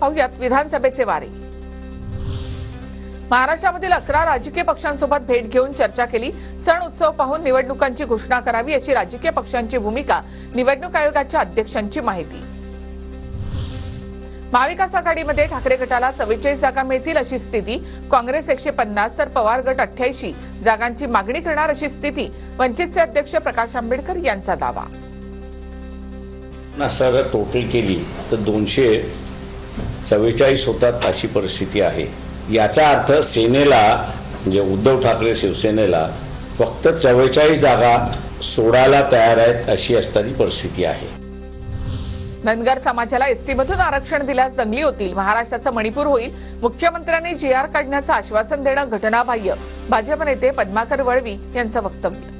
पाहुयात विधानसभेचे वारे। महाराष्ट्रामधील 11 राजकीय पक्षांसोबत भेट घेऊन चर्चा केली। सण उत्सव पाहून निवडणुकांची घोषणा करावी अशी राजकीय पक्षांची भूमिका, निवडणूक आयोगाच्या अध्यक्षांची माहिती। महाविकास आघाडीमध्ये ठाकरे गटाला 44 जागा मिळतील अशी स्थिती, काँग्रेस 150 तर पवार गट 88 जागांची मागणी करणार अशी स्थिती, वंचितचे अध्यक्ष प्रकाश आंबेडकर यांचा दावा। जर टोटल केली तर 244 होतात अशी परिस्थिती आहे। याचा अर्थ सेनेला म्हणजे उद्धव ठाकरे शिवसेनेला फक्त 44 जागा सोडायला तयार आहेत अशी असणारी परिस्थिती आहे। धनगर समाजाला एसटी मधून आरक्षण दिल्यास दंगली होतील, महाराष्ट्राचा मणिपूर होईल, मुख्यमंत्र्यांनी जीआर काढण्याचं आश्वासन देणं घटनाबाह्य, भाजप नेते पद्माकर वळवी यांचं वक्तव्य।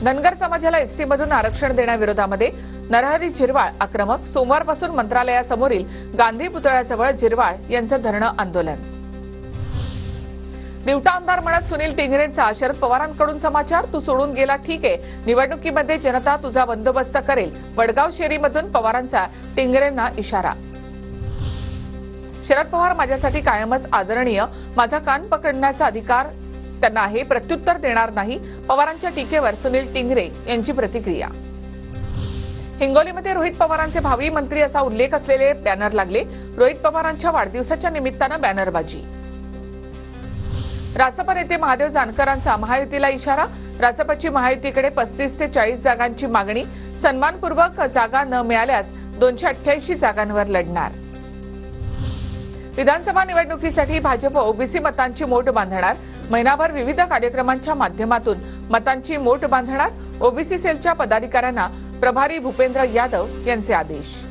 धनगर समाजाला एसटी मधून आरक्षण देण्याविरोधामध्ये नरहरी झिरवाळ आक्रमक, सोमवारपासून मंत्रालयासमोरील गांधी पुतळ्याजवळ झिरवाळ यांचं धरणं आंदोलन। दिवटा आमदार म्हणत सुनील टिंगरेंचा शरद पवारांकडून समाचार, तू सोडून गेला ठीक आहे, निवडणुकीमध्ये जनता तुझा बंदोबस्त करेल, वडगाव शेरीमधून पवारांचा टिंगरेंना इशारा। शरद पवार माझ्यासाठी कायमच आदरणीय, माझा कान पकडण्याचा अधिकार त्यांना आहे, प्रत्युत्तर देणार नाही, पवारांच्या टीकेवर सुनील टिंगरे यांची प्रतिक्रिया। हिंगोलीमध्ये रोहित पवारांचे भावी मंत्री असा उल्लेख असलेले बॅनर लागले, रोहित पवारांच्या वाढदिवसाच्या निमित्तानं बॅनरबाजी। रासप नेते महादेव जानकरांचा महायुतीला इशारा, रासपची महायुतीकडे 35 ते 40 जागांची मागणी, सन्मानपूर्वक जागा न मिळाल्यास 288 जागांवर लढणार। विधानसभा निवडणुकीसाठी भाजप ओबीसी मतांची मोठ बांधणार, महिनाभर विविध कार्यक्रमांच्या माध्यमातून मतांची मोठ बांधणार, ओबीसी सेलच्या पदाधिकाऱ्यांना प्रभारी भूपेंद्र यादव यांचे आदेश।